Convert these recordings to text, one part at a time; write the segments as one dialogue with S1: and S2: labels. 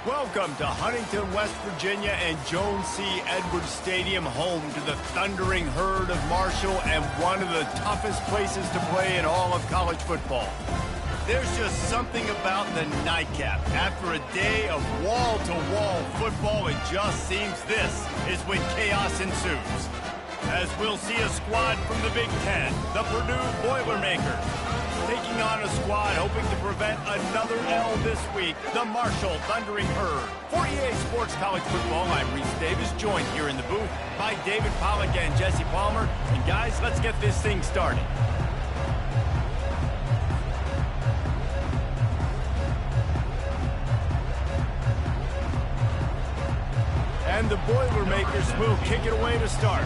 S1: Welcome to Huntington, West Virginia and Jones C. Edwards Stadium, home to the thundering herd of Marshall and one of the toughest places to play in all of college football. There's just something about the nightcap. After a day of wall-to-wall football, it just seems this is when chaos ensues. As we'll see a squad from the Big Ten, the Purdue Boilermakers, taking on a squad hoping to prevent another L this week, the Marshall Thundering Herd. For EA Sports College Football, I'm Reese Davis, joined here in the booth by David Pollack and Jesse Palmer. And guys, let's get this thing started. And the Boilermakers will kick it away to start.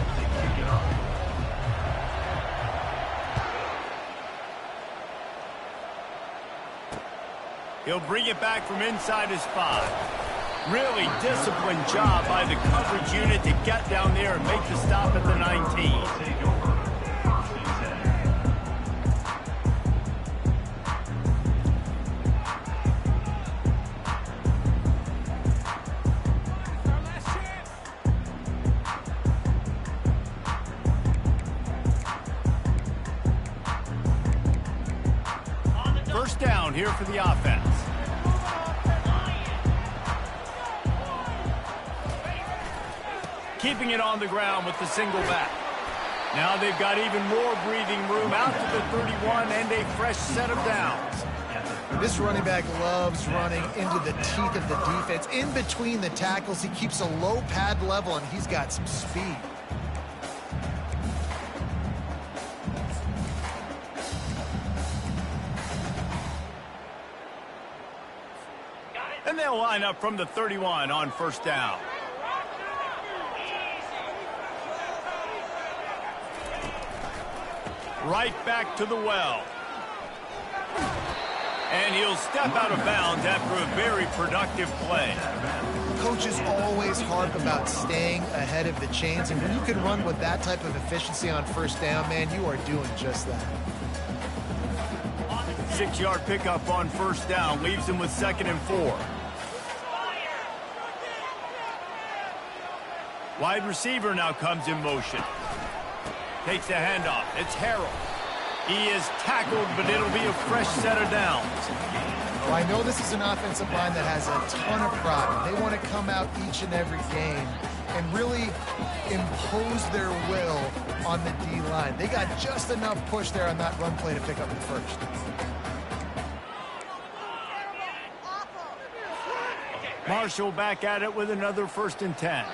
S1: He'll bring it back from inside his 5. Really disciplined job by the coverage unit to get down there and make the stop at the 19. First down here for the offense. Keeping it on the ground with the single back. Now they've got even more breathing room out to the 31 and a fresh set of downs.
S2: This running back loves running into the teeth of the defense. In between the tackles, he keeps a low pad level, and he's got some speed.
S1: And they'll line up from the 31 on first down. Right back to the well. And he'll step out of bounds after a very productive play.
S2: Coaches always harp about staying ahead of the chains, and when you can run with that type of efficiency on first down, man, you are doing just that.
S1: 6-yard pickup on first down leaves him with 2nd and 4. Wide receiver now comes in motion. Takes the handoff. It's Harrell. He is tackled, but it'll be a fresh set of downs.
S2: Well, I know this is an offensive line that has a ton of pride. They want to come out each and every game and really impose their will on the D-line. They got just enough push there on that run play to pick up the first.
S1: Marshall back at it with another 1st and 10.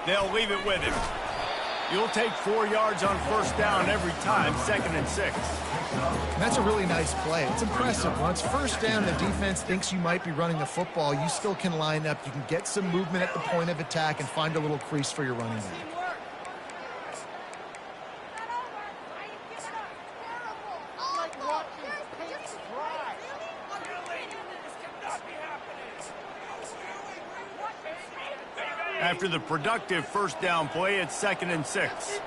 S1: They'll leave it with him. You'll take 4 yards on first down every time, 2nd and 6.
S2: That's a really nice play. It's impressive. Once first down, the defense thinks you might be running the football. You still can line up. You can get some movement at the point of attack and find a little crease for your running back.
S1: After the productive first down play, it's 2nd and 6.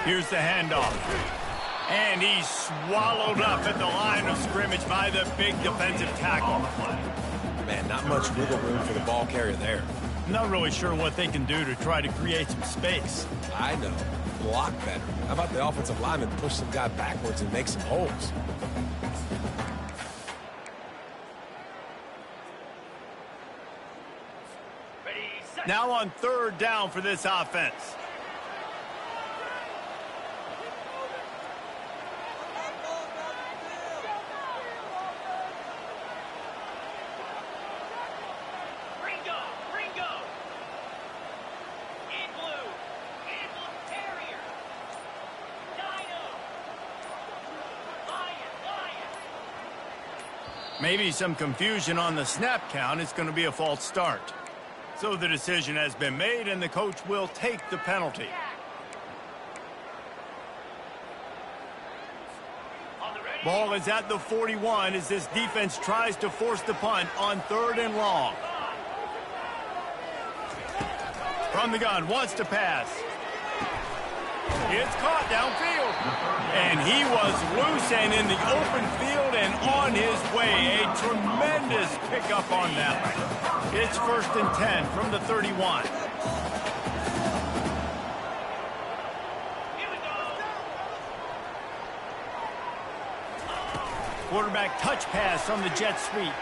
S1: Here's the handoff. And he's swallowed up at the line of scrimmage by the big defensive tackle.
S3: Man, not much wiggle room for the ball carrier there.
S1: Not really sure what they can do to try to create some space.
S3: I know. Block better. How about the offensive lineman push some guy backwards and make some holes?
S1: Now on 3rd down for this offense. Maybe some confusion on the snap count. It's going to be a false start. So the decision has been made, and the coach will take the penalty. Ball is at the 41 as this defense tries to force the punt on 3rd and long. From the gun, wants to pass. It's caught downfield. And he was loose and in the open field and on his way. A tremendous pickup on that one. It's 1st and 10 from the 31. Quarterback touch pass from the jet sweep.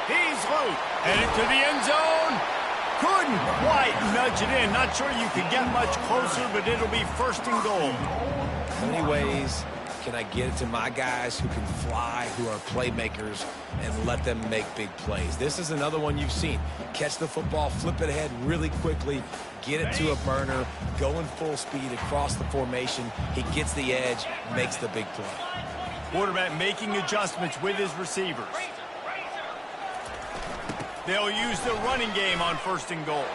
S1: He's loose. Headed to the end zone. Couldn't quite nudge it in. Not sure you could get much closer, but it'll be 1st and goal.
S3: How many ways can I get it to my guys who can fly, who are playmakers, and let them make big plays? This is another one you've seen. Catch the football, flip it ahead really quickly, get it to a burner, going full speed across the formation. He gets the edge, makes the big play.
S1: Quarterback making adjustments with his receivers. They'll use the running game on 1st and goal.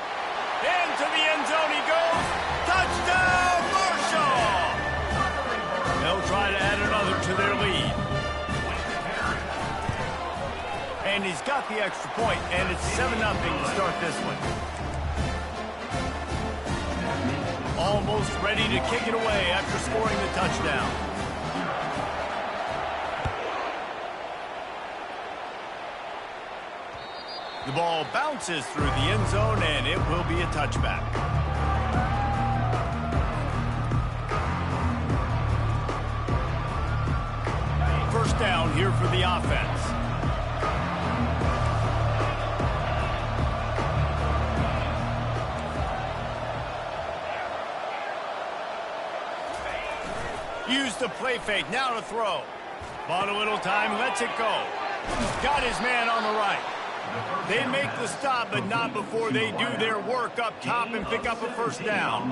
S1: Into the end zone he goes. Touchdown, Marshall! They'll try to add another to their lead. And he's got the extra point, and it's 7-0 to start this one. Almost ready to kick it away after scoring the touchdown. The ball bounces through the end zone, and it will be a touchback. First down here for the offense. Use the play fake, now to throw. Bought a little time, lets it go. Got his man on the right. They make the stop, but not before they do their work up top and pick up a 1st down.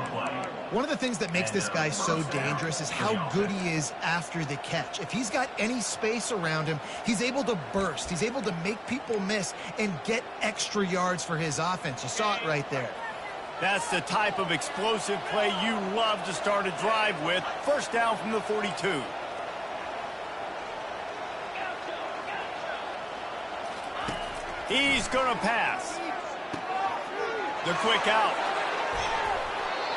S2: One of the things that makes this guy so dangerous is how good he is after the catch. If he's got any space around him, he's able to burst. He's able to make people miss and get extra yards for his offense. You saw it right there.
S1: That's the type of explosive play you love to start a drive with. 1st down from the 42. He's going to pass. The quick out.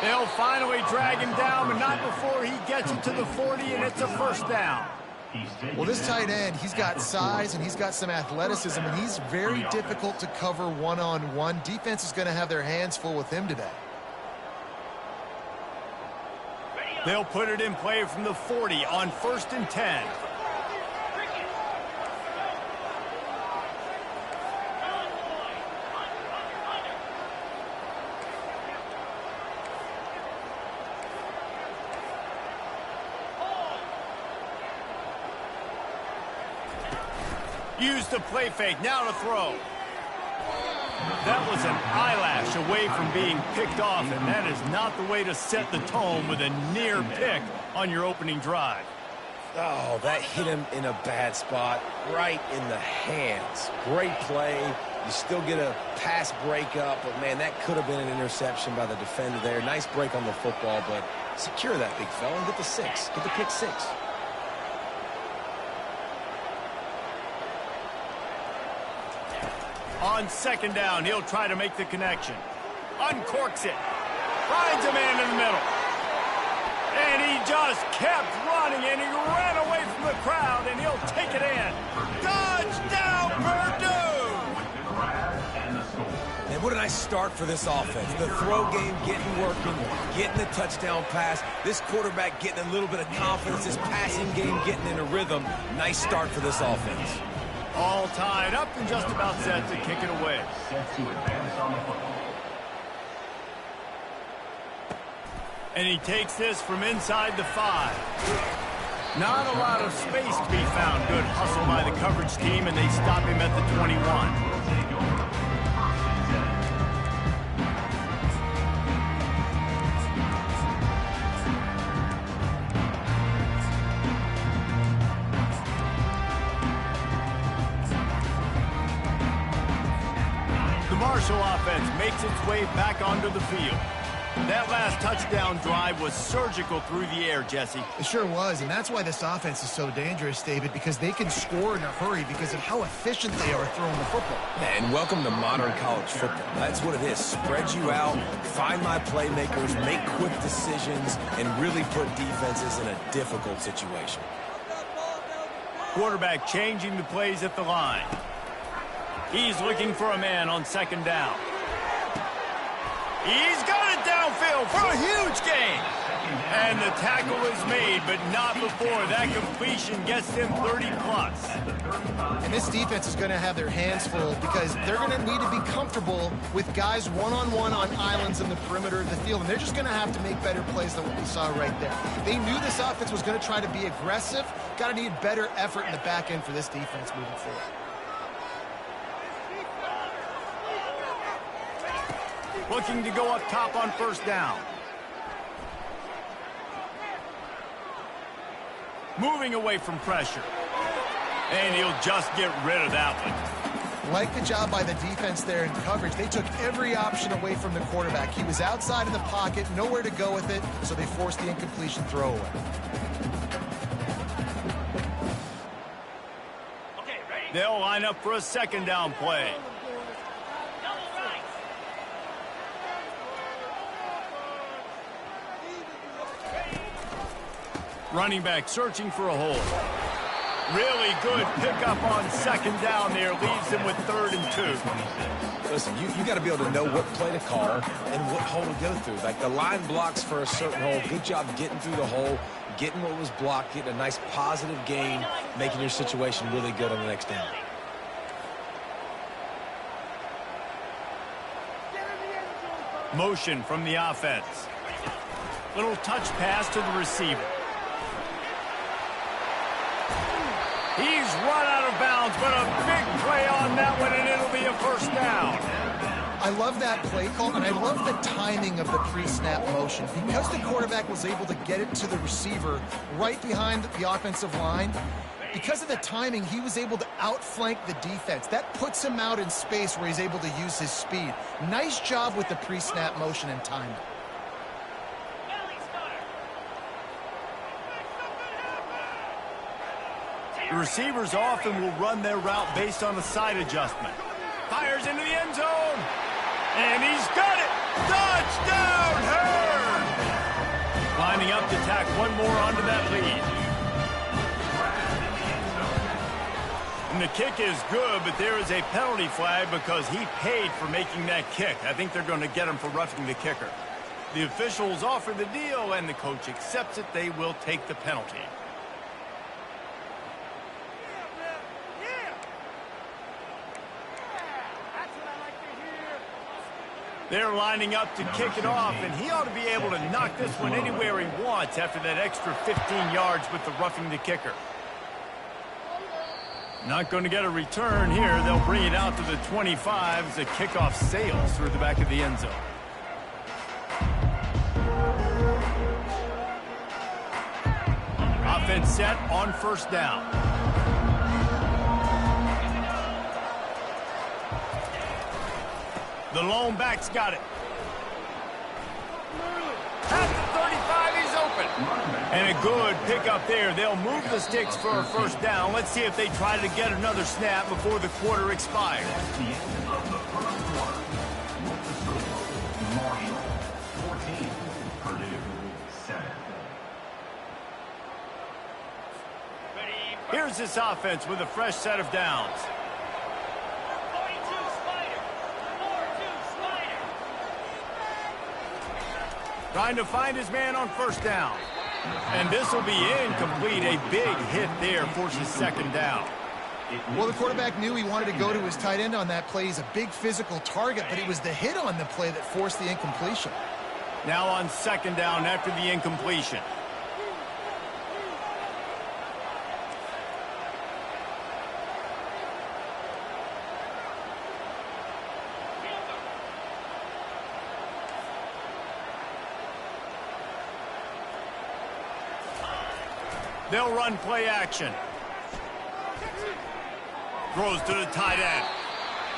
S1: They'll finally drag him down, but not before he gets it to the 40, and it's a 1st down.
S2: Well, this tight end, he's got size and he's got some athleticism, and he's very difficult to cover one-on-one. Defense is going to have their hands full with him today.
S1: They'll put it in play from the 40 on 1st and 10. Use the play fake, now to throw. That was an eyelash away from being picked off, and that is not the way to set the tone with a near pick on your opening drive.
S3: Oh, that hit him in a bad spot, right in the hands. Great play. You still get a pass breakup, but, man, that could have been an interception by the defender there. Nice break on the football, but secure that big fella and get the 6. Get the pick 6.
S1: On 2nd down, he'll try to make the connection. Uncorks it. Finds a man in the middle. And he just kept running, and he ran away from the crowd, and he'll take it in. Touchdown, Purdue!
S3: And what a nice start for this offense. The throw game getting working, getting the touchdown pass. This quarterback getting a little bit of confidence. This passing game getting in a rhythm. Nice start for this offense.
S1: All tied up and just about set to kick it away. And he takes this from inside the 5. Not a lot of space to be found. Good hustle by the coverage team, and they stop him at the 21. The Marshall offense makes its way back onto the field. That last touchdown drive was surgical through the air, Jesse.
S2: It sure was, and that's why this offense is so dangerous, David, because they can score in a hurry because of how efficient they are throwing the football.
S3: And welcome to modern college football. That's what it is. Spread you out, find my playmakers, make quick decisions, and really put defenses in a difficult situation.
S1: Quarterback changing the plays at the line. He's looking for a man on second down. He's got it downfield for a huge gain. And the tackle is made, but not before that completion gets them 30-plus.
S2: And this defense is going to have their hands full because they're going to need to be comfortable with guys one-on-one on islands in the perimeter of the field. And they're just going to have to make better plays than what we saw right there. They knew this offense was going to try to be aggressive. Got to need better effort in the back end for this defense moving forward.
S1: Looking to go up top on first down. Moving away from pressure. And he'll just get rid of that one.
S2: Like the job by the defense there in coverage. They took every option away from the quarterback. He was outside of the pocket, nowhere to go with it, so they forced the incompletion throwaway.
S1: They'll line up for a second down play. Running back searching for a hole. Really good pickup on second down there. Leaves them with 3rd and 2.
S3: Listen, you got to be able to know what play to call and what hole to go through. Like the line blocks for a certain hole. Good job getting through the hole, getting what was blocked, getting a nice positive gain, making your situation really good on the next down.
S1: Motion from the offense. Little touch pass to the receiver. He's run out of bounds, but a big play on that one, and it'll be a first down.
S2: I love that play call, and I love the timing of the pre-snap motion. Because the quarterback was able to get it to the receiver right behind the offensive line, because of the timing, he was able to outflank the defense. That puts him out in space where he's able to use his speed. Nice job with the pre-snap motion and timing.
S1: The receivers often will run their route based on a side adjustment. Fires into the end zone. And he's got it. Touchdown, Hurd! Lining up to tack one more onto that lead. And the kick is good, but there is a penalty flag because he paid for making that kick. I think they're going to get him for roughing the kicker. The officials offer the deal, and the coach accepts it. They will take the penalty. They're lining up to kick it off, and he ought to be able to knock this one anywhere he wants after that extra 15 yards with the roughing the kicker. Not going to get a return here. They'll bring it out to the 25 as the kickoff sails through the back of the end zone. Offense set on first down. The lone back's got it. At the 35, he's open. And a good pickup there. They'll move the sticks for a first down. Let's see if they try to get another snap before the quarter expires. Here's this offense with a fresh set of downs. Trying to find his man on first down. And this will be incomplete. A big hit there forces second down.
S2: Well, the quarterback knew he wanted to go to his tight end on that play. He's a big physical target, but it was the hit on the play that forced the incompletion.
S1: Now on second down after the incompletion. They'll run play action. Throws to the tight end.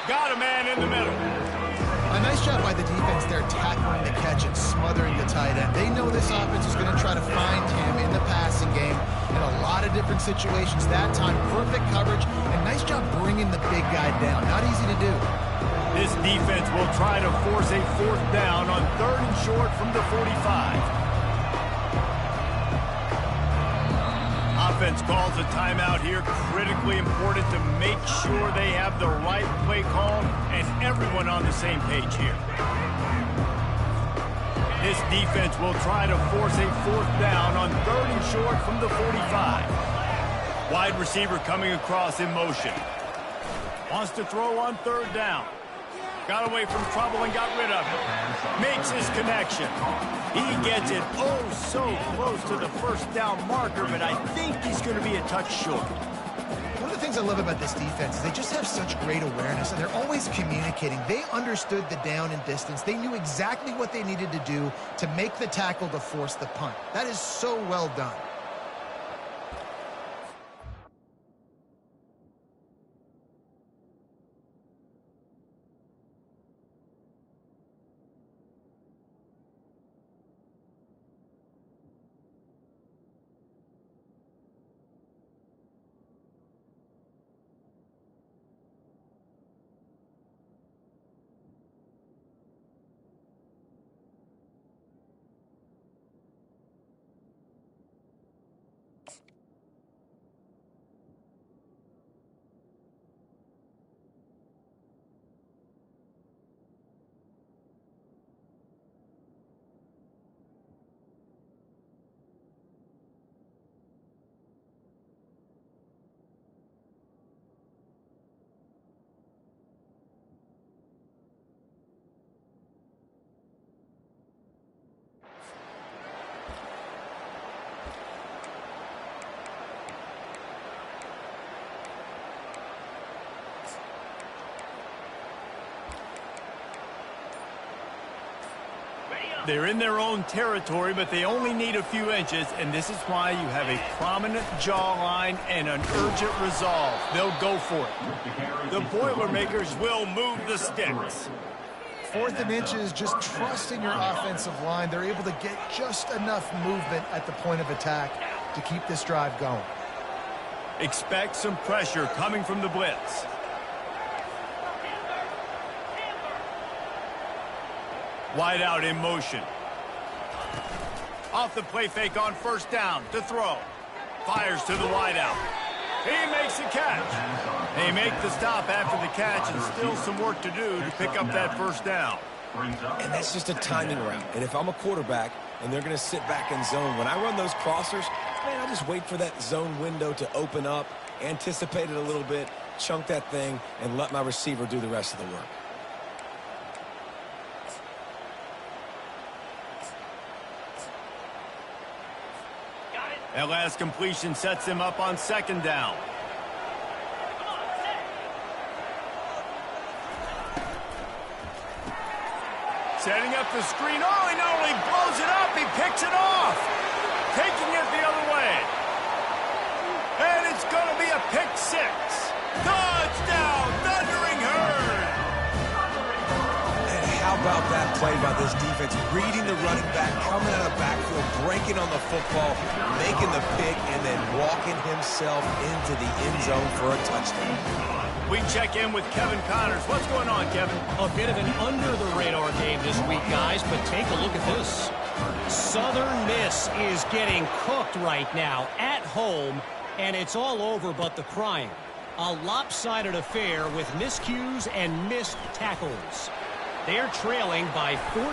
S1: Got a man in the middle.
S2: A nice job by the defense there tackling the catch and smothering smothering the tight end. They know this offense is going to try to find him in the passing game in a lot of different situations. That time, perfect coverage, and nice job bringing the big guy down. Not easy to do.
S1: This defense will try to force a 4th down on 3rd and short from the 45. Offense calls a timeout here. Critically important to make sure they have the right play call and everyone on the same page here. This defense will try to force a 4th down on 3rd and short from the 45. Wide receiver coming across in motion. Wants to throw on 3rd down. Got away from trouble and got rid of it. Makes his connection. He gets it oh so close to the 1st down marker, but I think he's going to be a touch short.
S2: One of the things I love about this defense is they just have such great awareness, and they're always communicating. They understood the down and distance. They knew exactly what they needed to do to make the tackle to force the punt. That is so well done.
S1: They're in their own territory, but they only need a few inches, and this is why you have a prominent jawline and an urgent resolve. They'll go for it. The Boilermakers will move the sticks.
S2: 4th and inches, just trusting your offensive line. They're able to get just enough movement at the point of attack to keep this drive going.
S1: Expect some pressure coming from the blitz. Wide out in motion. Off the play fake on 1st down to throw. Fires to the wide out. He makes the catch. They make the stop after the catch, and still some work to do to pick up that 1st down.
S3: And that's just a timing route. And if I'm a quarterback and they're going to sit back in zone, when I run those crossers, man, I just wait for that zone window to open up, anticipate it a little bit, chunk that thing, and let my receiver do the rest of the work.
S1: That last completion sets him up on 2nd down. Setting up the screen. Oh, he not only blows it up, he picks it off. Taking it the other way. And it's going to be a pick 6. Touchdown, Thundering Herd.
S3: And how about that play by this defense? Reading the running back, coming out of the backfield, breaking on the football, making the pick, and then walking himself into the end zone for a touchdown.
S1: We check in with Kevin Connors. What's going on, Kevin?
S4: A bit of an under-the-radar game this week, guys, but take a look at this. Southern Miss is getting cooked right now at home, and it's all over but the crying. A lopsided affair with miscues and missed tackles. They're trailing by 14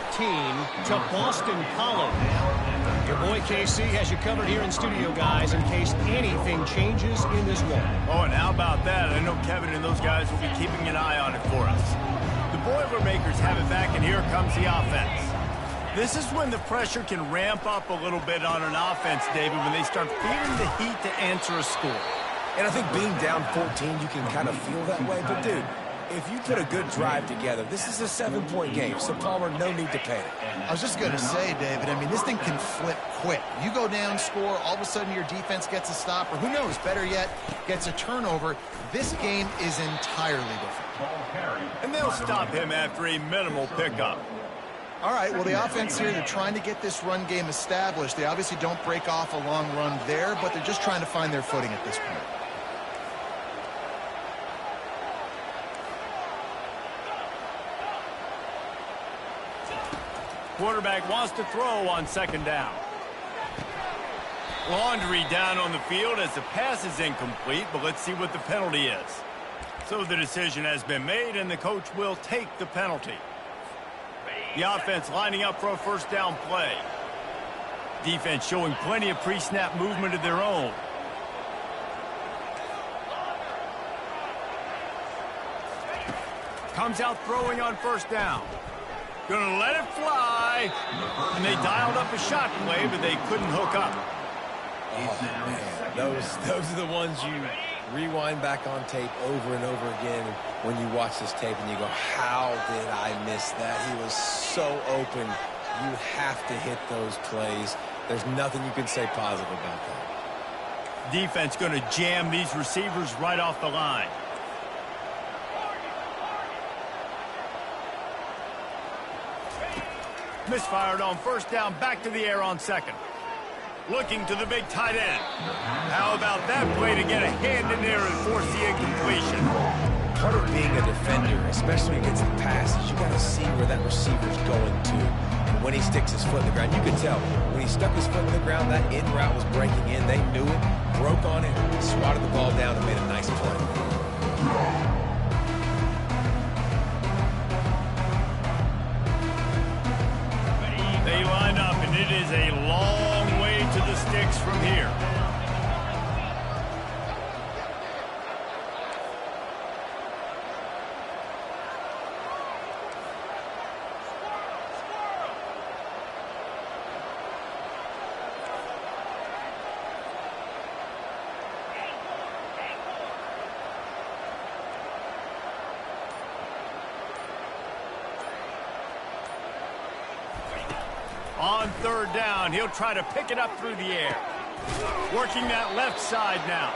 S4: to Boston College. Your boy KC has you covered here in studio, guys, in case anything changes in this one.
S1: Oh, and how about that? I know Kevin and those guys will be keeping an eye on it for us. The Boilermakers have it back, and here comes the offense. This is when the pressure can ramp up a little bit on an offense, David, when they start feeling the heat to answer a score.
S3: And I think being down 14, you can kind of feel that way. But, dude, if you put a good drive together, this is a 7-point game, so Palmer, no need to panic.
S2: I was just going to say, David, I mean, this thing can flip quick. You go down, score, all of a sudden your defense gets a stop, or who knows, better yet, gets a turnover. This game is entirely different.
S1: And they'll stop him after a minimal pickup.
S2: All right, well, the offense here, they're trying to get this run game established. They obviously don't break off a long run there, but they're just trying to find their footing at this point.
S1: Quarterback wants to throw on second down. Laundry down on the field as the pass is incomplete, but let's see what the penalty is. So the decision has been made, and the coach will take the penalty. The offense lining up for a first down play. Defense showing plenty of pre-snap movement of their own. Comes out throwing on first down. Gonna let it fly. And they dialed up a shot play, but they couldn't hook up.
S3: Oh, man. Those are the ones you rewind back on tape over and over again when you watch this tape and you go, how did I miss that? He was so open. You have to hit those plays. There's nothing you can say positive about that.
S1: Defense going to jam these receivers right off the line. Misfired on first down, back to the air on second. Looking to the big tight end. How about that play to get a hand in there and force the incompletion?
S3: Part of being a defender, especially against the pass, is you got to see where that receiver's going to. And when he sticks his foot in the ground, you could tell. When he stuck his foot in the ground, that in route was breaking in. They knew it, broke on it, swatted the ball down, and made a nice play.
S1: They line up, and it is a long way to the sticks from here. On third down, he'll try to pick it up through the air. Working that left side now.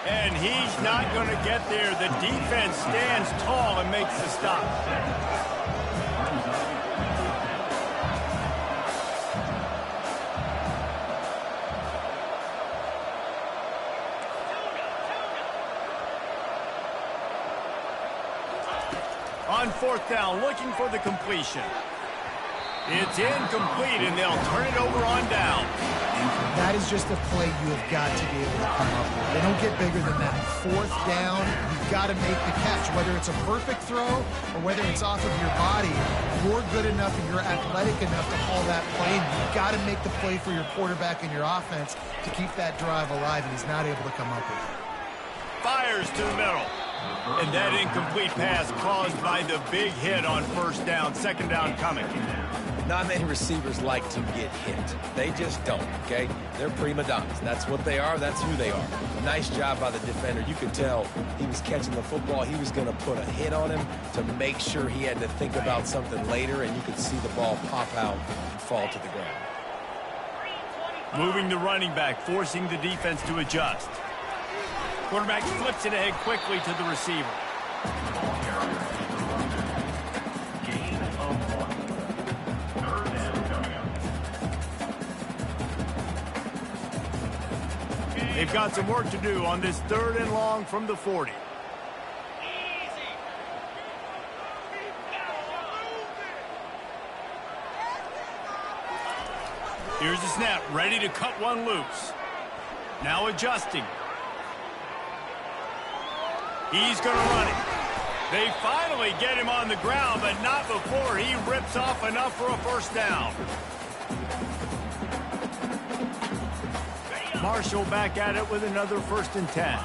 S1: And he's not going to get there. The defense stands tall and makes the stop. On fourth down, looking for the completion. It's incomplete, and they'll turn it over on down.
S2: That is just a play you have got to be able to come up with. They don't get bigger than that. Fourth down, you've got to make the catch. Whether it's a perfect throw or whether it's off of your body, you're good enough and you're athletic enough to haul that play, and you've got to make the play for your quarterback and your offense to keep that drive alive, and he's not able to come up with it.
S1: Fires to the middle. And that incomplete pass caused by the big hit on first down. Second down coming.
S3: Not many receivers like to get hit. They just don't, okay? They're prima donnas. That's what they are. That's who they are. Nice job by the defender. You could tell he was catching the football. He was going to put a hit on him to make sure he had to think about something later, and you could see the ball pop out and fall to the ground.
S1: Moving the running back, forcing the defense to adjust. Quarterback flips it ahead quickly to the receiver. They've got some work to do on this third and long from the 40. Here's the snap, ready to cut one loose. Now adjusting. He's going to run it. They finally get him on the ground, but not before he rips off enough for a first down. Marshall back at it with another 1st and 10.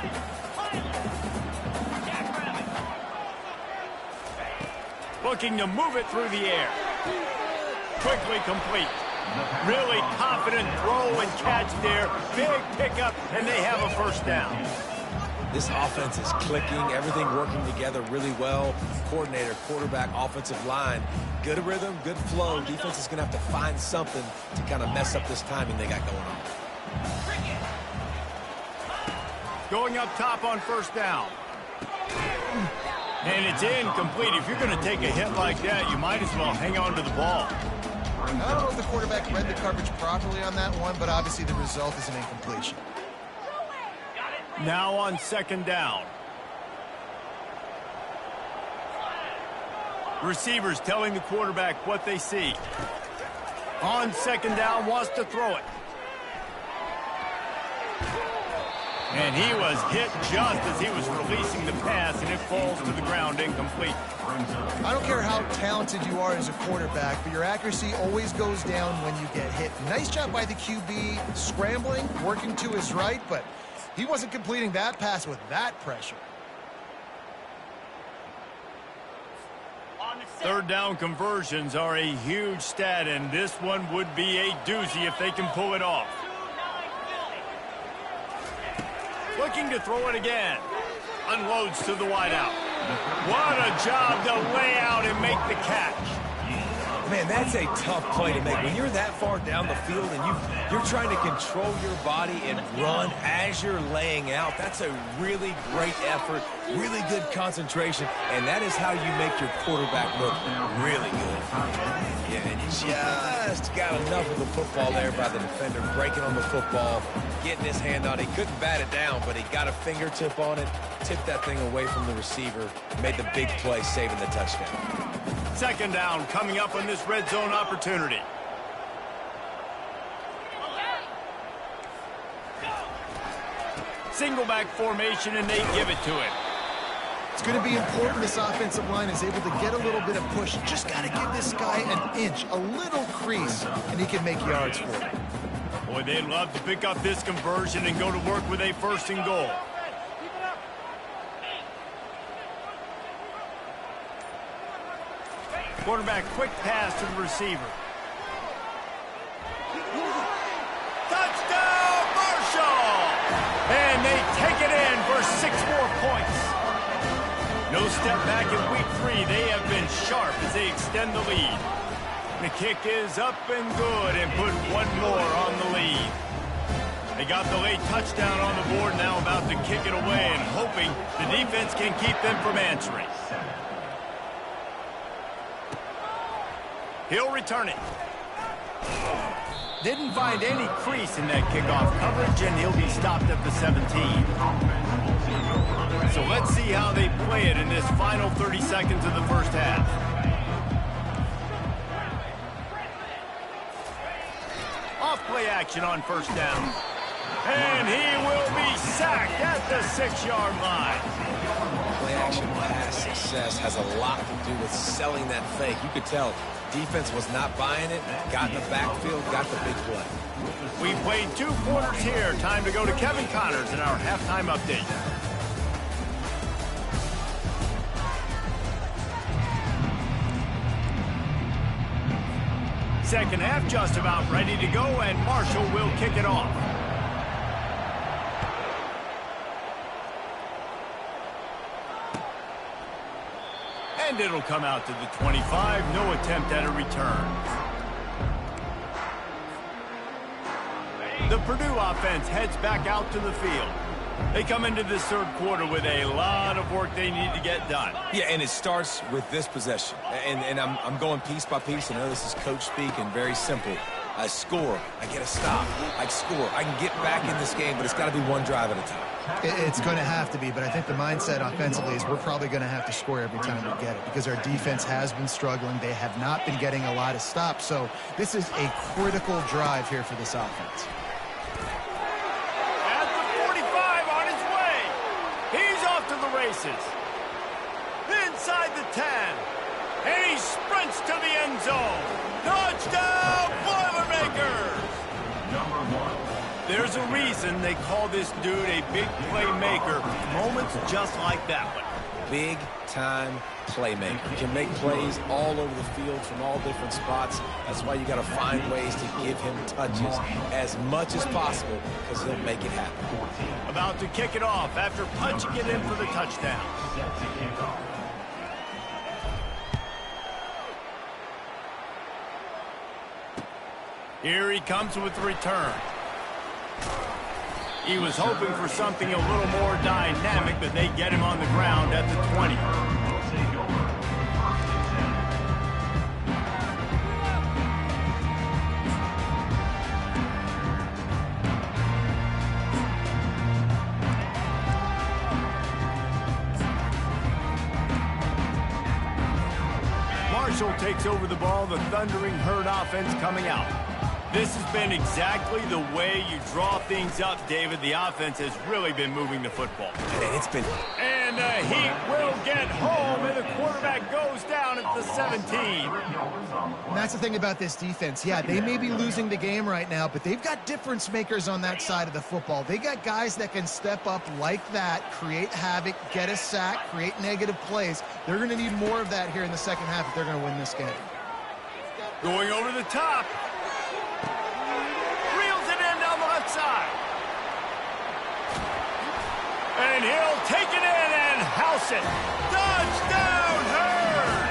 S1: Looking to move it through the air. Quickly complete. Really confident throw and catch there. Big pickup, and they have a first down.
S3: This offense is clicking, everything working together really well. Coordinator, quarterback, offensive line, good rhythm, good flow. Defense is going to have to find something to kind of mess up this timing they got going on.
S1: Going up top on first down. And it's incomplete. If you're going to take a hit like that, you might as well hang on to the ball.
S2: I don't know if the quarterback read the coverage properly on that one, but obviously the result is an incompletion.
S1: Now on second down. Receivers telling the quarterback what they see. On second down, wants to throw it. And he was hit just as he was releasing the pass, and it falls to the ground incomplete.
S2: I don't care how talented you are as a quarterback, but your accuracy always goes down when you get hit. Nice job by the QB, scrambling, working to his right, but he wasn't completing that pass with that pressure.
S1: Third down conversions are a huge stat, and this one would be a doozy if they can pull it off. Looking to throw it again. Unloads to the wideout. What a job to lay out and make the catch.
S3: Man, that's a tough play to make. When you're that far down the field and you're trying to control your body and run as you're laying out, that's a really great effort, really good concentration, and that is how you make your quarterback look really good. Yeah, and just got enough of the football there by the defender, breaking on the football, getting his hand on it. He couldn't bat it down, but he got a fingertip on it, tipped that thing away from the receiver, made the big play, saving the touchdown.
S1: Second down coming up on this red zone opportunity. Single back formation, and they give it to him.
S2: It's going to be important this offensive line is able to get a little bit of push. Just got to give this guy an inch, a little crease, and he can make yards for it.
S1: Boy, they'd love to pick up this conversion and go to work with a first and goal. Quarterback, quick pass to the receiver. Touchdown, Marshall! And they take it in for 6 more points. No step back in week 3. They have been sharp as they extend the lead. The kick is up and good and put one more on the lead. They got the late touchdown on the board, now about to kick it away and hoping the defense can keep them from answering. He'll return it. Didn't find any crease in that kickoff coverage, and he'll be stopped at the 17. So let's see how they play it in this final 30 seconds of the first half. Off play action on first down. And he will be sacked at the 6-yard line.
S3: Play action pass success has a lot to do with selling that fake. You could tell defense was not buying it, got in the backfield, got the big play.
S1: We played 2 quarters here. Time to go to Kevin Connors in our halftime update. Second half just about ready to go, and Marshall will kick it off. And it'll come out to the 25. No attempt at a return. The Purdue offense heads back out to the field. They come into this third quarter with a lot of work they need to get done.
S3: Yeah, and it starts with this possession. And I'm going piece by piece. I know this is coach speak and very simple. I score, I get a stop, I score. I can get back in this game, but it's got to be one drive at a time.
S2: It's going to have to be, but I think the mindset offensively is we're probably going to have to score every time we get it because our defense has been struggling. They have not been getting a lot of stops, so this is a critical drive here for this offense.
S1: At the 45 on his way. He's off to the races. Inside the 10. And he sprints to the end zone. Touchdown, Boilermakers! There's a reason they call this dude a big playmaker. Moments just like that one.
S3: Big-time playmaker. He can make plays all over the field from all different spots. That's why you got to find ways to give him touches as much as possible because he'll make it happen.
S1: About to kick it off after punching it in for the touchdown. Here he comes with the return. He was hoping for something a little more dynamic, but they get him on the ground at the 20. Marshall takes over the ball, the Thundering Herd offense coming out. This has been exactly the way you draw things up, David. The offense has really been moving the football.
S3: And it's been...
S1: And the Heat will get home, and the quarterback goes down at the 17.
S2: And that's the thing about this defense. Yeah, they may be losing the game right now, but they've got difference makers on that side of the football. They got guys that can step up like that, create havoc, get a sack, create negative plays. They're going to need more of that here in the second half if they're going to win this game.
S1: Going over the top. Reels it in down the left side. And he'll take it in and house it. Touchdown, Herd!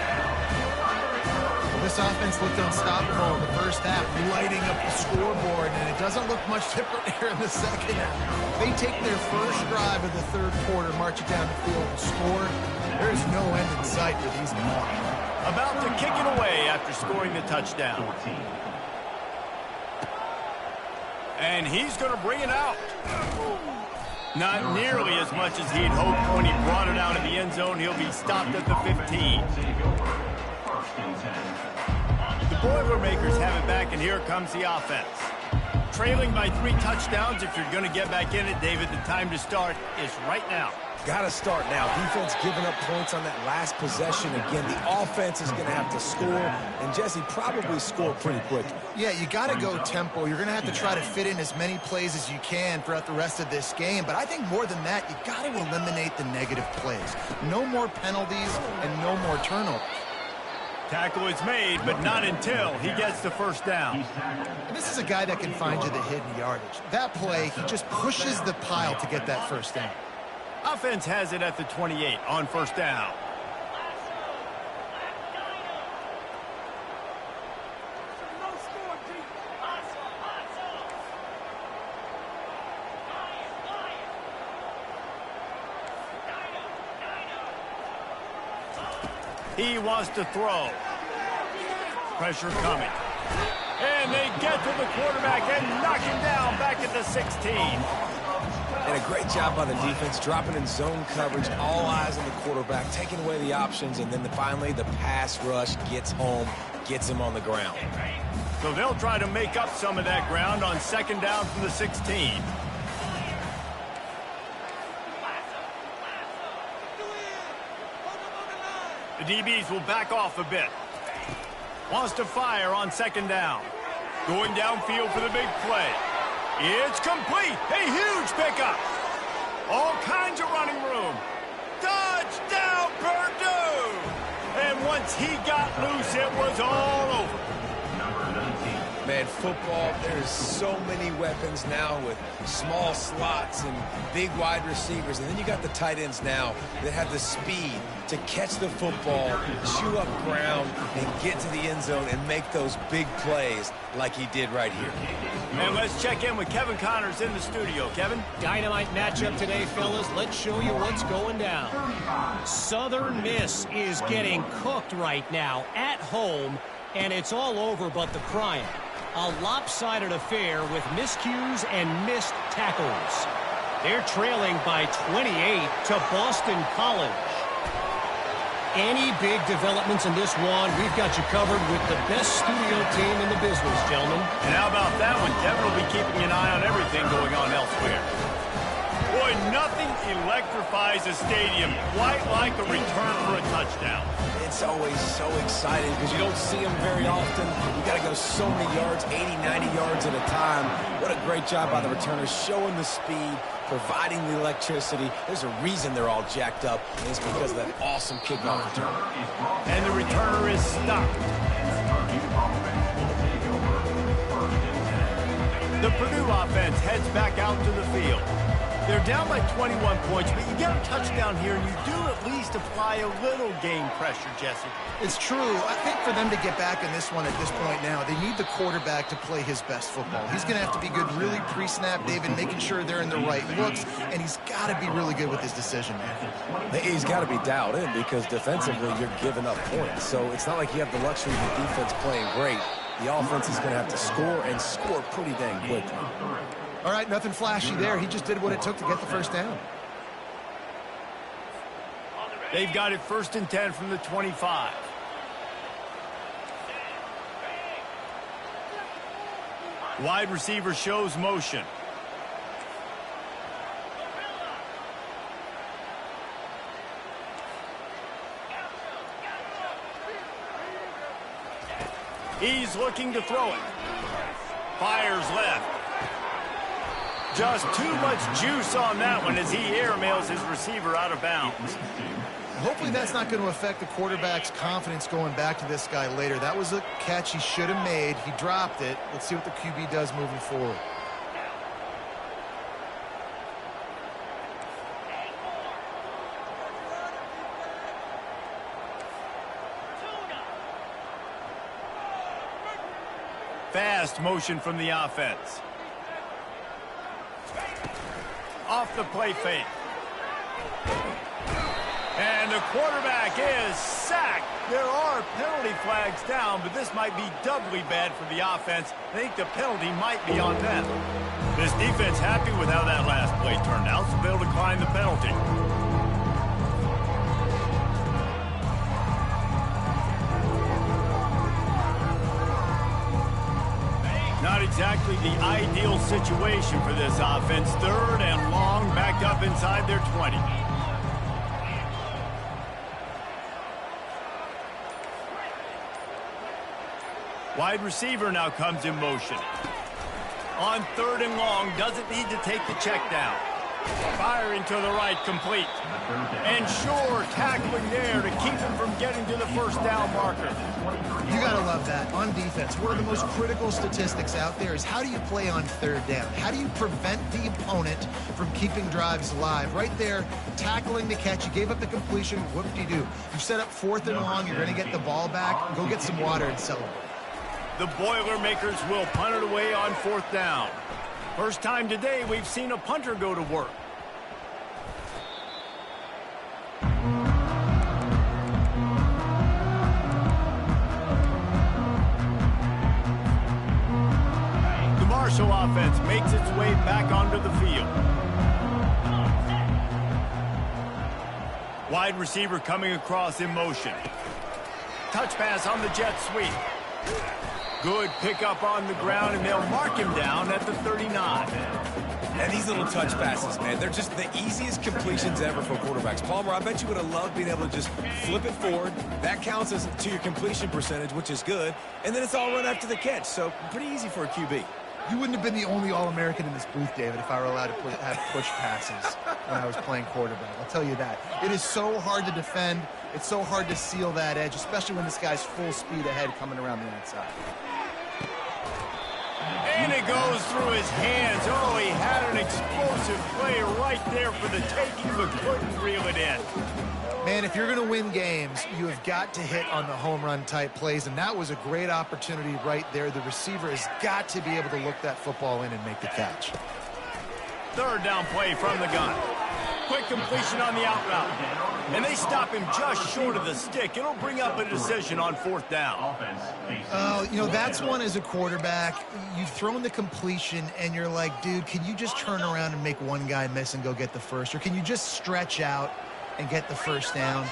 S2: This offense looked unstoppable in the first half, lighting up the scoreboard, and it doesn't look much different here in the second half. They take their first drive of the third quarter, march it down the field, and score. There's no end in sight for these men.
S1: About to kick it away after scoring the touchdown. And he's going to bring it out. Not nearly as much as he'd hoped when he brought it out in the end zone. He'll be stopped at the 15. The Boilermakers have it back, and here comes the offense. Trailing by 3 touchdowns. If you're going to get back in it, David, the time to start is right now.
S3: Got to start now. Defense giving up points on that last possession. Again, the offense is going to have to score, and Jesse probably score pretty quickly.
S2: Yeah, you got to go tempo. You're going to have to try to fit in as many plays as you can throughout the rest of this game. But I think more than that, you got to eliminate the negative plays. No more penalties and no more turnovers.
S1: Tackle is made, but not until he gets the first down.
S2: And this is a guy that can find you the hidden yardage. That play, he just pushes the pile to get that first down.
S1: Offense has it at the 28 on first down. He wants to throw. Pressure coming. And they get to the quarterback and knock him down back at the 16.
S3: And a great job by the defense, dropping in zone coverage, all eyes on the quarterback, taking away the options, and then finally the pass rush gets home, gets him on the ground.
S1: So they'll try to make up some of that ground on second down from the 16. The DBs will back off a bit. Wants to fire on second down. Going downfield for the big play. It's complete. A huge pickup. All kinds of running room. Touchdown, Purdue! And once he got loose, it was all over.
S3: Man, football, there's so many weapons now with small slots and big wide receivers. And then you got the tight ends now that have the speed to catch the football, chew up ground, and get to the end zone and make those big plays like he did right here.
S1: And let's check in with Kevin Connors in the studio. Kevin?
S4: Dynamite matchup today, fellas. Let's show you what's going down. Southern Miss is getting cooked right now at home, and it's all over but the crying. A lopsided affair with miscues and missed tackles. They're trailing by 28 to Boston College. Any big developments in this one, we've got you covered with the best studio team in the business, gentlemen.
S1: And how about that one? Kevin will be keeping an eye on everything going on elsewhere. Boy, nothing electrifies a stadium quite like a return for a touchdown.
S3: It's always so exciting because you don't see them very often. You got to go so many yards, 80, 90 yards at a time. What a great job by the returners, showing the speed, providing the electricity. There's a reason they're all jacked up, and it's because of that awesome kickoff return.
S1: And the returner is stopped. The Purdue offense heads back out to the field. They're down by 21 points, but you get a touchdown here, and you do at least apply a little game pressure, Jesse.
S2: It's true. I think for them to get back in this one at this point now, they need the quarterback to play his best football. He's going to have to be good really pre-snap, David, making sure they're in the right looks, and he's got to be really good with his decision making.
S3: He's got to be dialed in because defensively you're giving up points. So it's not like you have the luxury of the defense playing great. The offense is going to have to score and score pretty dang quickly.
S2: All right, nothing flashy there. He just did what it took to get the first down.
S1: They've got it 1st and 10 from the 25. Wide receiver shows motion. He's looking to throw it. Fires left. Just too much juice on that one as he airmails his receiver out of bounds.
S2: Hopefully that's not going to affect the quarterback's confidence going back to this guy later. That was a catch he should have made. He dropped it. Let's see what the QB does moving forward.
S1: Fast motion from the offense. Off the play fake. And the quarterback is sacked. There are penalty flags down, but this might be doubly bad for the offense. I think the penalty might be on them. This defense happy with how that last play turned out, so they'll decline the penalty. Not exactly the ideal situation for this offense. Third and long, backed up inside their 20. Wide receiver now comes in motion. On third and long, doesn't need to take the check down. Firing to the right, complete. And sure, tackling there to keep him from getting to the first down marker.
S2: You got to love that. On defense, one of the most critical statistics out there is how do you play on third down? How do you prevent the opponent from keeping drives alive? Right there, tackling the catch. You gave up the completion. What do? You set up fourth and long. You're going to get the ball back. Go get some water and celebrate.
S1: The Boilermakers will punt it away on fourth down. First time today we've seen a punter go to work. The Marshall offense makes its way back onto the field. Wide receiver coming across in motion. Touch pass on the jet sweep. Good pickup on the ground, and they'll mark him down at the 39.
S3: And these little touch passes, man, they're just the easiest completions ever for quarterbacks. Palmer, I bet you would have loved being able to just flip it forward. That counts as to your completion percentage, which is good. And then it's all run after the catch, so pretty easy for a QB.
S2: You wouldn't have been the only All-American in this booth, David, if I were allowed to have push passes when I was playing quarterback. I'll tell you that. It is so hard to defend. It's so hard to seal that edge, especially when this guy's full speed ahead coming around the outside.
S1: And it goes through his hands. Oh, he had an explosive play right there for the taking, but couldn't reel it in.
S2: Man, if you're going to win games, you have got to hit on the home run type plays, and that was a great opportunity right there. The receiver has got to be able to look that football in and make the catch.
S1: Third down play from the gun. Quick completion on the out route. And they stop him just short of the stick. It'll bring up a decision on fourth down.
S2: You know, that's one as a quarterback. You've thrown the completion, and you're like, dude, can you just turn around and make one guy miss and go get the first? Or can you just stretch out and get the first down?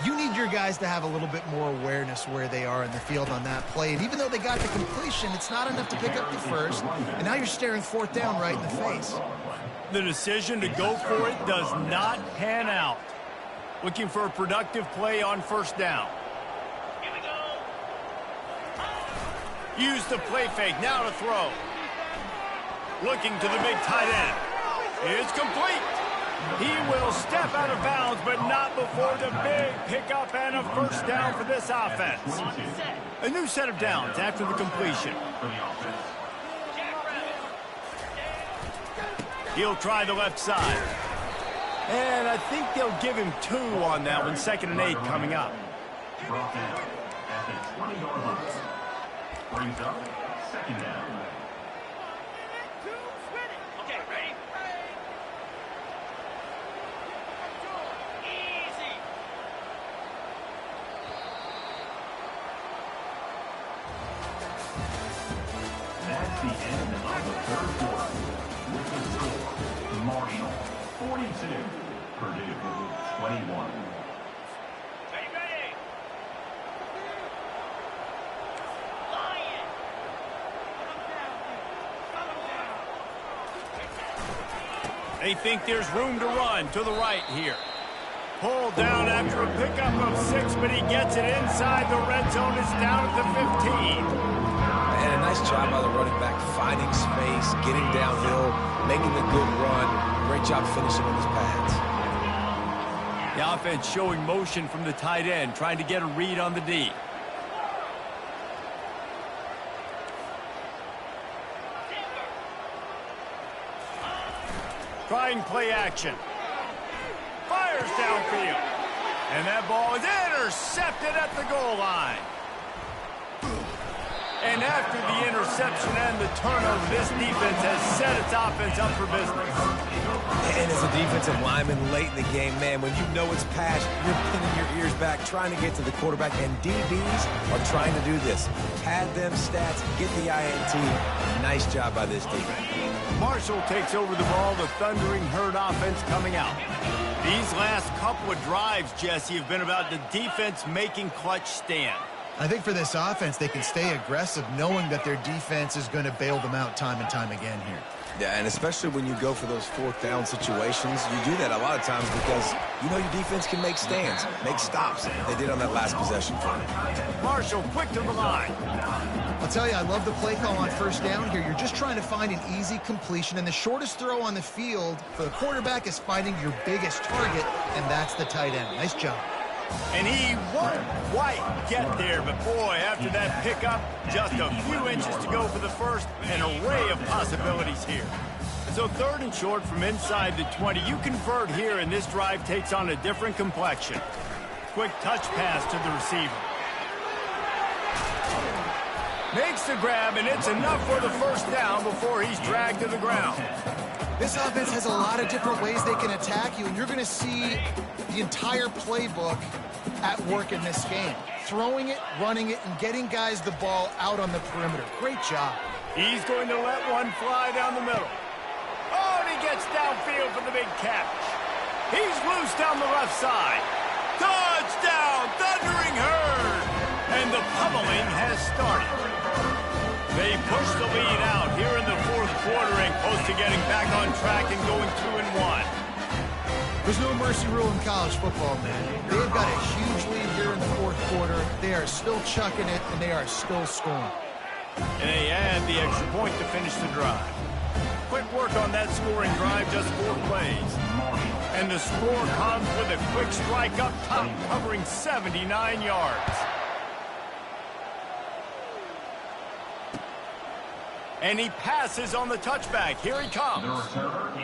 S2: You need your guys to have a little bit more awareness where they are in the field on that play. And even though they got the completion, it's not enough to pick up the first. And now you're staring fourth down right in the face.
S1: The decision to go for it does not pan out. Looking for a productive play on first down. Here we go. Use the play fake, now to throw. Looking to the big tight end. It's complete. He will step out of bounds, but not before the big pickup and a first down for this offense. A new set of downs after the completion. He'll try the left side. And I think they'll give him 2 on that one. 2nd and 8 coming up.
S5: Brought down at the 20-yard line. Brings up 2nd down.
S6: Okay, ready? Easy.
S5: That's the end of the third quarter. With the score, Marshall 42, Purdue 21.
S6: Ready? Lion.
S1: They think there's room to run to the right here. Pulled down after a pickup of 6, but he gets it inside the red zone. It's down at the 15.
S3: And a nice job by the running back, finding space, getting downhill, making the good run. Great job finishing on his pads.
S1: The offense showing motion from the tight end, trying to get a read on the D. Trying play action. Fires downfield. And that ball is intercepted at the goal line. And after the interception and the turnover, this defense has set its offense up for business.
S3: And as a defensive lineman late in the game, man, when you know it's pass, you're pinning your ears back, trying to get to the quarterback, and DBs are trying to do this. Pad them stats, get the INT. Nice job by this defense.
S1: Marshall takes over the ball, the Thundering Herd offense coming out. These last couple of drives, Jesse, have been about the defense making clutch stand.
S2: I think for this offense, they can stay aggressive knowing that their defense is going to bail them out time and time again here.
S3: Yeah, and especially when you go for those fourth down situations, you do that a lot of times because you know your defense can make stands, make stops. They did on that last possession for him.
S1: Marshall quick to the line.
S2: I'll tell you, I love the play call on first down here. You're just trying to find an easy completion, and the shortest throw on the field for the quarterback is finding your biggest target, and that's the tight end. Nice job.
S1: And he won't quite get there, but boy, after that pickup, just a few inches to go for the first, an array of possibilities here. So 3rd and short from inside the 20. You convert here, and this drive takes on a different complexion. Quick touch pass to the receiver. Makes the grab, and it's enough for the first down before he's dragged to the ground.
S2: This offense has a lot of different ways they can attack you, and you're going to see the entire playbook at work in this game. Throwing it, running it, and getting guys the ball out on the perimeter. Great job.
S1: He's going to let one fly down the middle. Oh, and he gets downfield for the big catch. He's loose down the left side. Touchdown, Thundering Herd! And the pummeling has started. They push the lead out here in the 4th quarter and close to getting back on track and going 2-1.
S2: There's no mercy rule in college football, man. They've got a huge lead here in the 4th quarter. They are still chucking it, and they are still scoring.
S1: And they add the extra point to finish the drive. Quick work on that scoring drive, just 4 plays. And the score comes with a quick strike up top, covering 79 yards. And he passes on the touchback. Here he comes.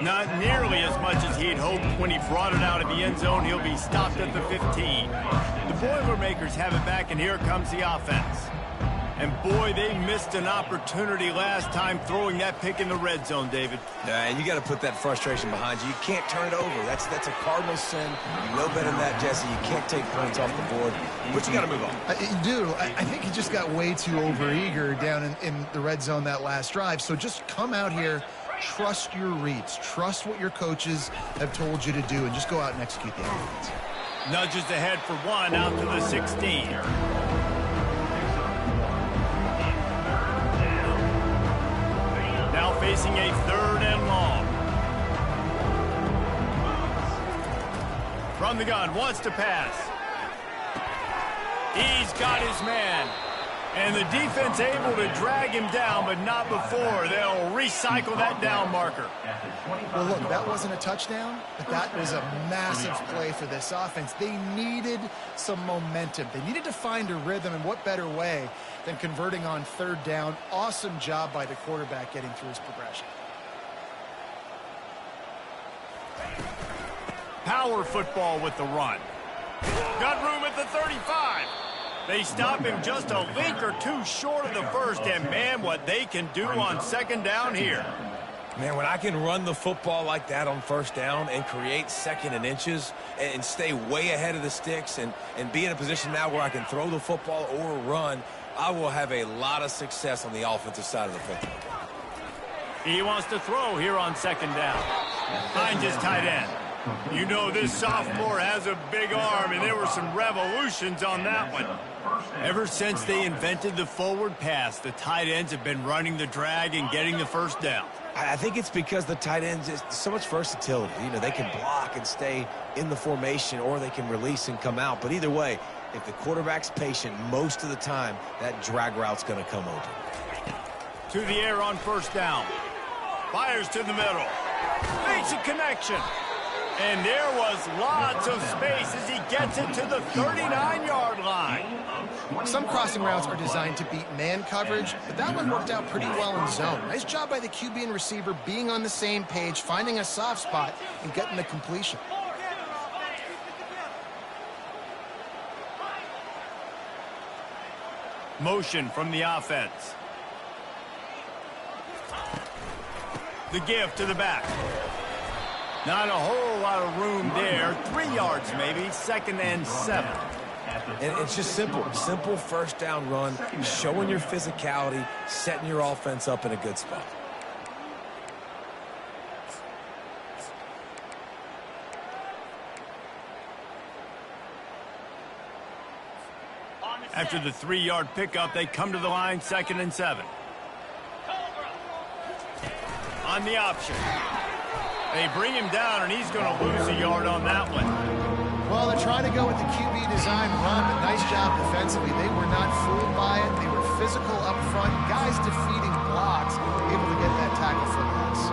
S1: Not nearly as much as he'd hoped when he brought it out of the end zone. He'll be stopped at the 15. The Boilermakers have it back, and here comes the offense. And boy, they missed an opportunity last time throwing that pick in the red zone, David.
S3: And you got to put that frustration behind you. You can't turn it over. That's a cardinal sin. You know better than that, Jesse. You can't take points off the board, but you got to move on.
S2: You do. I think he just got way too overeager down in the red zone that last drive. So just come out here, trust your reads, trust what your coaches have told you to do, and just go out and execute the offense.
S1: Nudges ahead for 1 out to the 16. Now facing a 3rd and long. From the gun, wants to pass. He's got his man. And the defense able to drag him down, but not before. They'll recycle that down marker.
S2: Well, look, that wasn't a touchdown, but that was a massive play for this offense. They needed some momentum. They needed to find a rhythm, and what better way than converting on 3rd down. Awesome job by the quarterback getting through his progression.
S1: Power football with the run. Got room at the 35. They stop him just a link or 2 short of the first, and man, what they can do on 2nd down here.
S3: Man, when I can run the football like that on 1st down and create 2nd and inches and stay way ahead of the sticks and be in a position now where I can throw the football or run, I will have a lot of success on the offensive side of the football.
S1: He wants to throw here on 2nd down. Finds his tight end. You know this sophomore has a big arm, and there were some revolutions on that one. Ever since they invented the forward pass, the tight ends have been running the drag and getting the first down.
S3: I think it's because the tight ends is so much versatility. You know, they can block and stay in the formation, or they can release and come out. But either way, if the quarterback's patient most of the time, that drag route's going to come open.
S1: To the air on first down. Fires to the middle. Makes a connection. And there was lots of space as he gets it to the 39-yard line.
S2: Some crossing routes are designed to beat man coverage, but that one worked out pretty well in zone. Nice job by the QB and receiver being on the same page, finding a soft spot, and getting the completion.
S1: Motion from the offense. The give to the back. Not a whole lot of room there. 3 yards maybe, 2nd and 7.
S3: And it's just simple. Simple first down run, showing your physicality, setting your offense up in a good spot.
S1: After the 3-yard pickup, they come to the line, 2nd and 7. On the option. They bring him down, and he's going to lose a yard on that one.
S2: Well, they're trying to go with the QB design run, but nice job defensively. They were not fooled by it. They were physical up front, guys defeating blocks, able to get that tackle for loss.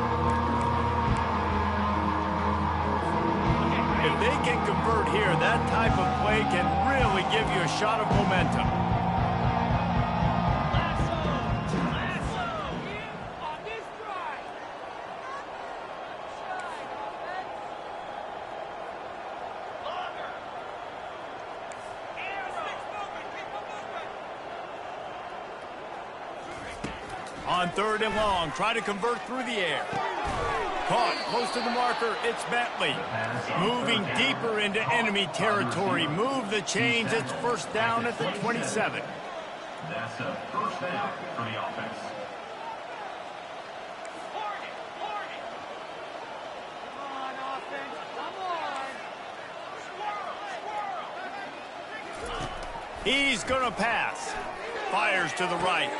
S1: If they can convert here, that type of play can really give you a shot of momentum. On 3rd and long, try to convert through the air. Caught close to the marker, it's Bentley. Moving deeper into enemy territory. Move the chains, it's first down at the 27.
S5: That's a first down for the offense.
S1: He's going to pass. Fires to the right.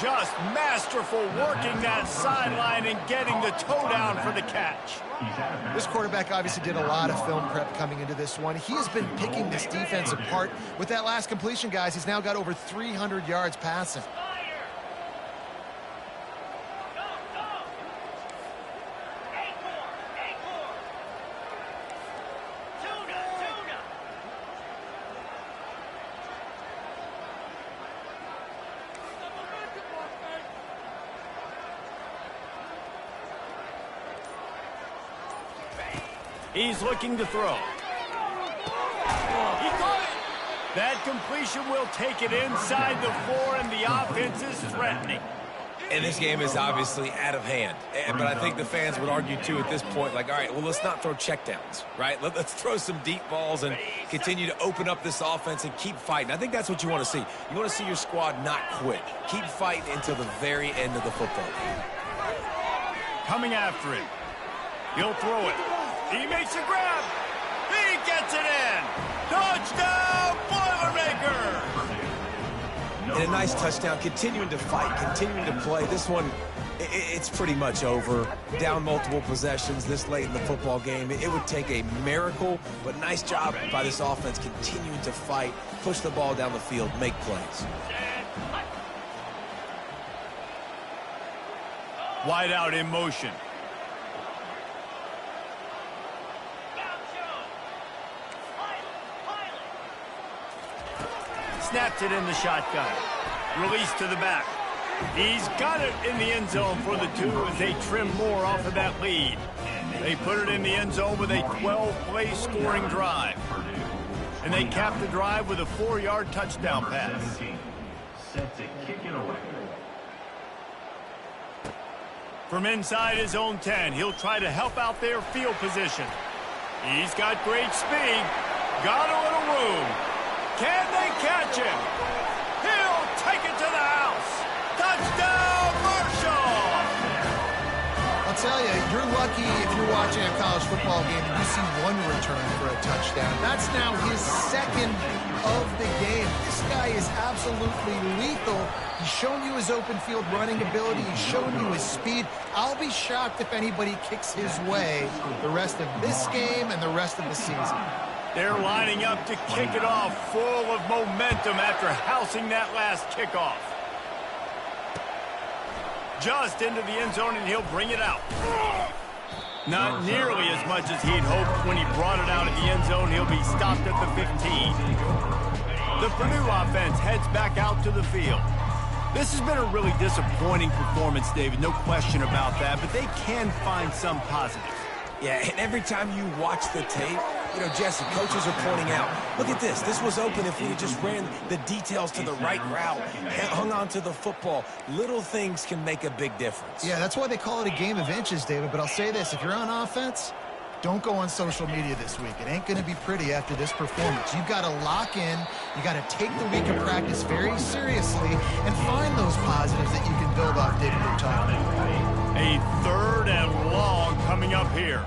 S1: Just masterful working that sideline and getting the toe down for the catch.
S2: This quarterback obviously did a lot of film prep coming into this one. He has been picking this defense apart. With that last completion, guys, he's now got over 300 yards passing.
S1: He's looking to throw. He caught it. That completion will take it inside the 4, and the offense is threatening.
S3: And this game is obviously out of hand. But I think the fans would argue, too, at this point, like, all right, well, let's not throw checkdowns, right? Let's throw some deep balls and continue to open up this offense and keep fighting. I think that's what you want to see. You want to see your squad not quit. Keep fighting until the very end of the football game.
S1: Coming after him. He'll throw it. He makes a grab. He gets it in. Touchdown, Boilermaker!
S3: And a nice touchdown, continuing to fight, continuing to play. This one, it's pretty much over. Down multiple possessions this late in the football game. It would take a miracle, but nice job by this offense continuing to fight, push the ball down the field, make plays.
S1: Wide out in motion. Snaps it in the shotgun. Release to the back. He's got it in the end zone for the 2 as they trim more off of that lead. They put it in the end zone with a 12-play scoring drive. And they cap the drive with a 4-yard touchdown pass.
S5: Set to kick it away.
S1: From inside his own 10, he'll try to help out their field position. He's got great speed. Got a little room. Can they catch him? He'll take it to the house. Touchdown, Marshall!
S2: I'll tell you, you're lucky if you're watching a college football game and you see one return for a touchdown. That's now his second of the game. This guy is absolutely lethal. He's shown you his open field running ability. He's shown you his speed. I'll be shocked if anybody kicks his way the rest of this game and the rest of the season.
S1: They're lining up to kick it off, full of momentum after housing that last kickoff. Just into the end zone, and he'll bring it out. Not nearly as much as he'd hoped when he brought it out of the end zone. He'll be stopped at the 15. The Purdue offense heads back out to the field. This has been a really disappointing performance, David, no question about that, but they can find some positives.
S3: Yeah, and every time you watch the tape, you know, Jesse, coaches are pointing out, look at this. This was open if we had just ran the details to the right route, hung on to the football. Little things can make a big difference.
S2: Yeah, that's why they call it a game of inches, David. But I'll say this, if you're on offense, don't go on social media this week. It ain't going to be pretty after this performance. You've got to lock in. You got to take the week of practice very seriously and find those positives that you can build off, David, we're talking about.
S1: A 3rd and long coming up here.